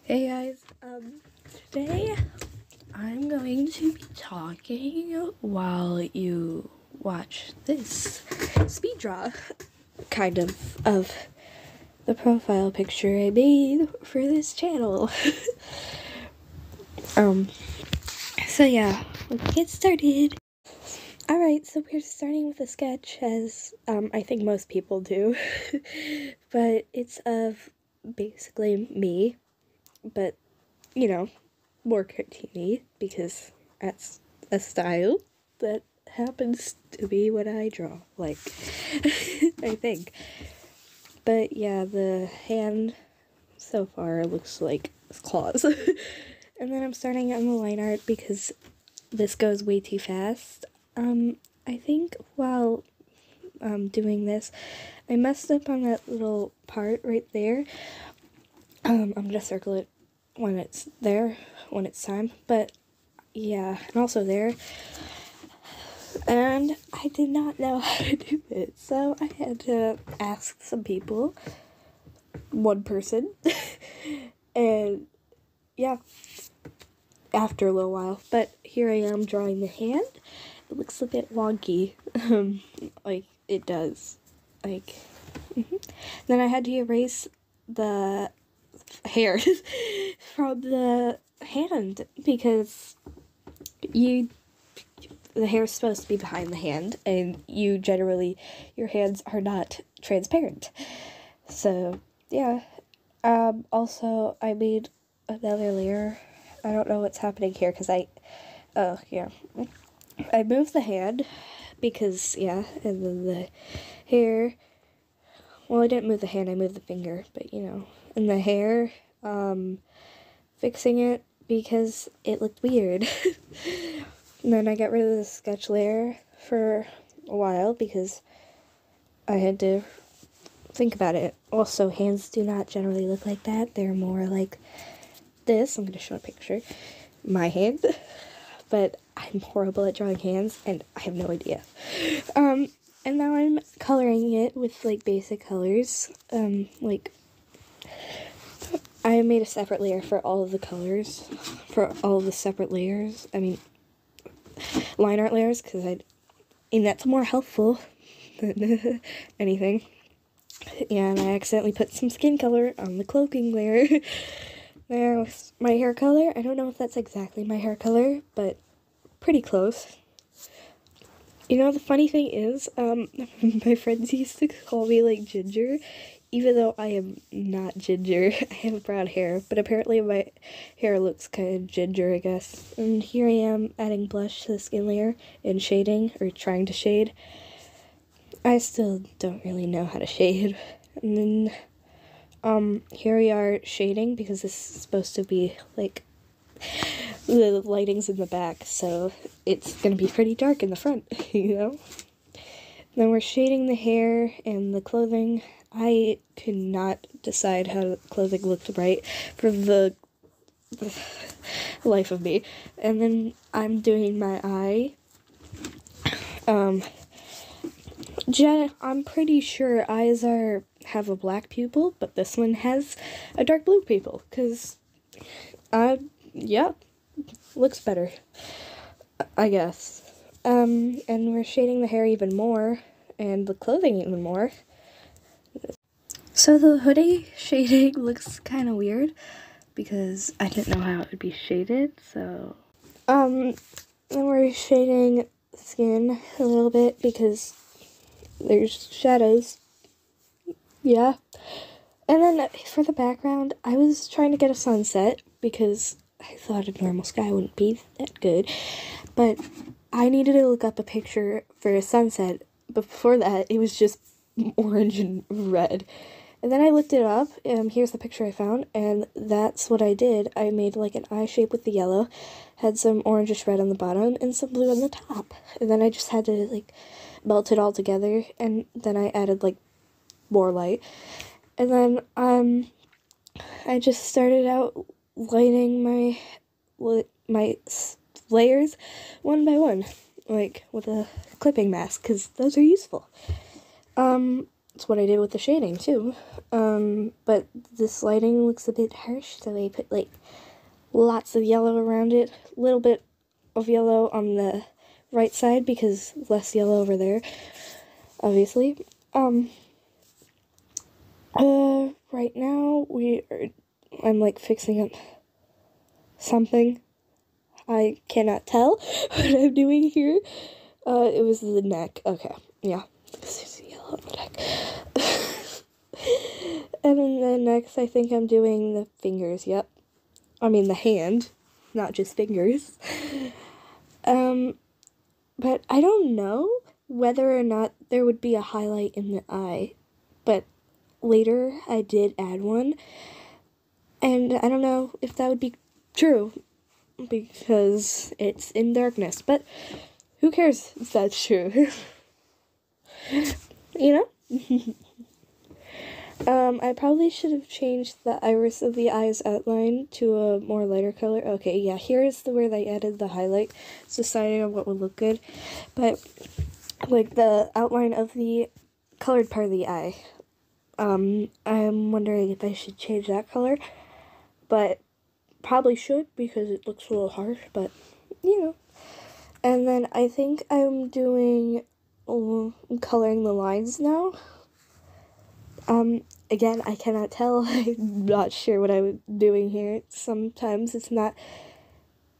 Hey guys, today I'm going to be talking while you watch this speed draw, kind of the profile picture I made for this channel. So yeah, let's get started. Alright, so we're starting with a sketch, as, I think most people do, but it's of basically me, but, you know, more cartoony, because that's a style that happens to be what I draw, like, I think. But yeah, the hand so far looks like claws. And then I'm starting on the line art because this goes way too fast. I think while doing this, I messed up on that little part right there. I'm gonna circle it when it's there, when it's time, but yeah, and also there. And I did not know how to do it, so I had to ask some people, one person, and yeah, after a little while. But here I am drawing the hand. It looks a bit wonky, like it does, like, Then I had to erase the hair from the hand, because the hair is supposed to be behind the hand, and your hands are not transparent. So, yeah. Also, I made another layer. I don't know what's happening here, because I moved the hand, because, yeah, and then the hair, well, I didn't move the hand, I moved the finger, but, you know, and the hair, fixing it because it looked weird. And then I got rid of the sketch layer for a while because I had to think about it. Also, hands do not generally look like that. They're more like this. I'm going to show a picture. My hand. But I'm horrible at drawing hands, and I have no idea. And now I'm coloring it with, like, basic colors. Like, I made a separate layer for all of the colors, for all of the separate layers. I mean, line art layers, because and that's more helpful than anything. And I accidentally put some skin color on the cloaking layer. There was my hair color. I don't know if that's exactly my hair color, but pretty close. You know, the funny thing is, my friends used to call me, like, ginger, even though I am not ginger. I have brown hair, but apparently my hair looks kind of ginger, I guess. And here I am adding blush to the skin layer and shading, or trying to shade. I still don't really know how to shade. And then, here we are shading, because this is supposed to be, like, the lighting's in the back, so it's gonna be pretty dark in the front, you know? Then we're shading the hair and the clothing. I could not decide how the clothing looked right for the life of me. And then I'm doing my eye. I'm pretty sure eyes have a black pupil, but this one has a dark blue pupil, because yeah, looks better, I guess. And we're shading the hair even more, and the clothing even more. So the hoodie shading looks kind of weird, because I didn't know how it would be shaded, so. Then we're shading skin a little bit, because there's shadows. Yeah. And then for the background, I was trying to get a sunset, because I thought a normal sky wouldn't be that good, but I needed to look up a picture for a sunset. Before that, it was just orange and red. And then I looked it up, and here's the picture I found, and that's what I did. I made, like, an eye shape with the yellow, had some orangish red on the bottom, and some blue on the top. And then I just had to, like, melt it all together, and then I added, like, more light. And then, I just started out lighting my layers one by one, like, with a clipping mask, because those are useful. That's what I did with the shading too. But this lighting looks a bit harsh, so I put like lots of yellow around it, a little bit of yellow on the right side because less yellow over there, obviously. Right now I'm like fixing up something. I cannot tell what I'm doing here. It was the neck. Okay, yeah. There's yellow on the neck. And then next, I think I'm doing the fingers. Yep. I mean the hand, not just fingers. But I don't know whether or not there would be a highlight in the eye. But later, I did add one. And I don't know if that would be true, because it's in darkness. But who cares if that's true? You know? I probably should have changed the iris of the eye's outline to a more lighter color. Okay, yeah, here's where they added the highlight. It's deciding on what would look good. But, like, the outline of the colored part of the eye. I'm wondering if I should change that color. But, probably should, because it looks a little harsh, but, you know. And then I think I'm doing, coloring the lines now. Again, I cannot tell. I'm not sure what I'm doing here. Sometimes it's not...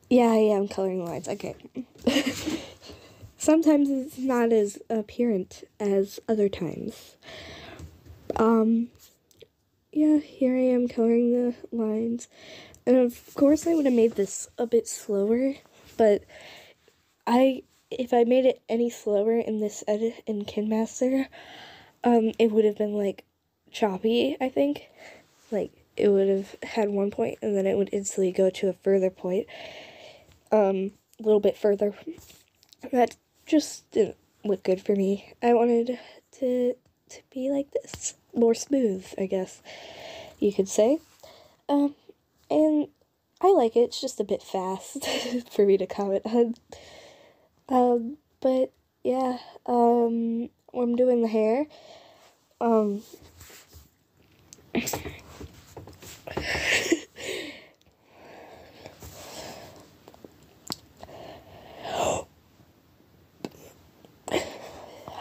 Yeah, I am coloring lines. Okay. Sometimes it's not as apparent as other times. Yeah, here I am coloring the lines. And of course I would have made this a bit slower, but if I made it any slower in this edit in KineMaster, it would have been, like, choppy, I think. Like, it would have had one point, and then it would instantly go to a further point. A little bit further. That just didn't look good for me. I wanted to be like this. More smooth, I guess you could say. And I like it. It's just a bit fast for me to comment on. But, yeah, I'm doing the hair.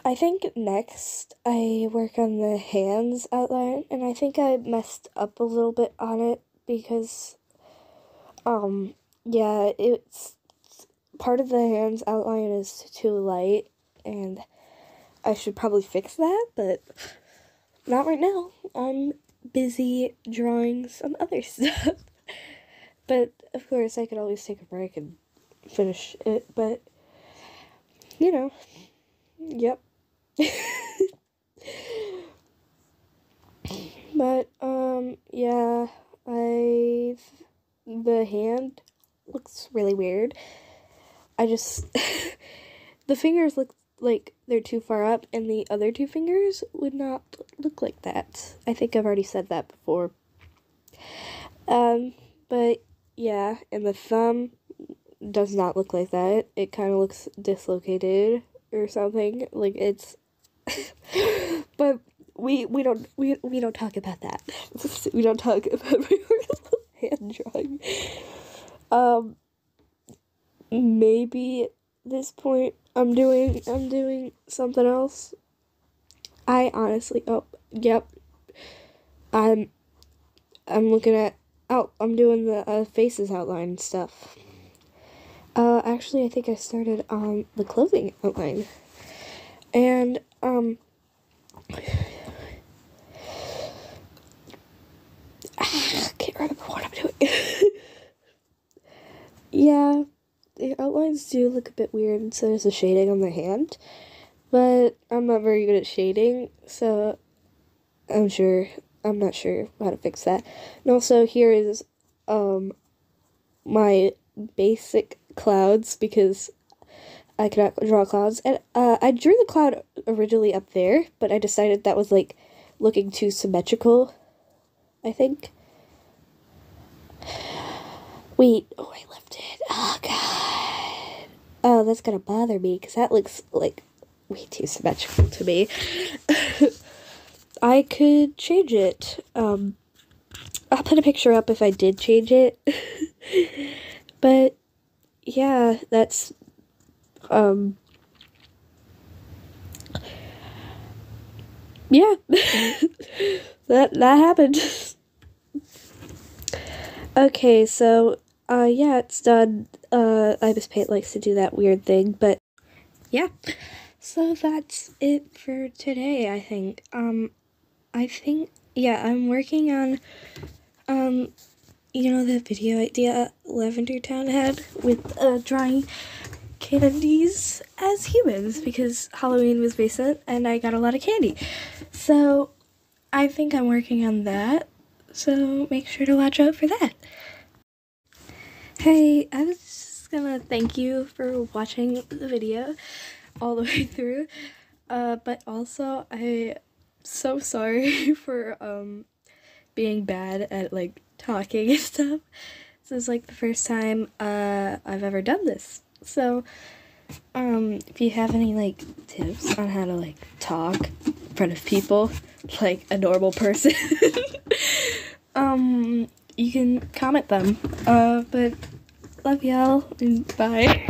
I think next I work on the hands outline, and I think I messed up a little bit on it because, yeah, it's part of the hands outline is too light, and I should probably fix that, but not right now. I'm busy drawing some other stuff. But, of course, I could always take a break and finish it, but, you know, yep. But, yeah, the hand looks really weird. The fingers look like they're too far up, and the other two fingers would not look like that. I think I've already said that before. But, yeah, and the thumb does not look like that. It kind of looks dislocated or something. Like, it's... But we don't talk about that. We don't talk about hand drawing. Maybe at this point I'm doing something else. I honestly, yep. I'm looking at, I'm doing the faces outline stuff. Actually, I think I started on the clothing outline. And, I can't remember what I'm doing. Yeah, the outlines do look a bit weird, and so there's a shading on the hand. But I'm not very good at shading, so I'm not sure how to fix that. And also, here is, my basic clouds, because I cannot draw clouds. And, I drew the cloud originally up there, but I decided that was, like, looking too symmetrical, I think. Wait, oh, I left it. Oh, God. Oh, that's gonna bother me, because that looks, like, way too symmetrical to me. I could change it. I'll put a picture up if I did change it. But yeah, that's yeah. that happened. Okay, so yeah, it's done. Ibispaint likes to do that weird thing, but yeah. So that's it for today, I think. Yeah, I'm working on you know, the video idea Lavendertowne had with drawing candies as humans, because Halloween was recent and I got a lot of candy. So I think I'm working on that, so make sure to watch out for that. Hey, I was just gonna thank you for watching the video all the way through, but also I'm so sorry for being bad at like talking and stuff. This is like the first time I've ever done this. So if you have any like tips on how to like talk in front of people like a normal person, you can comment them. But love y'all and bye.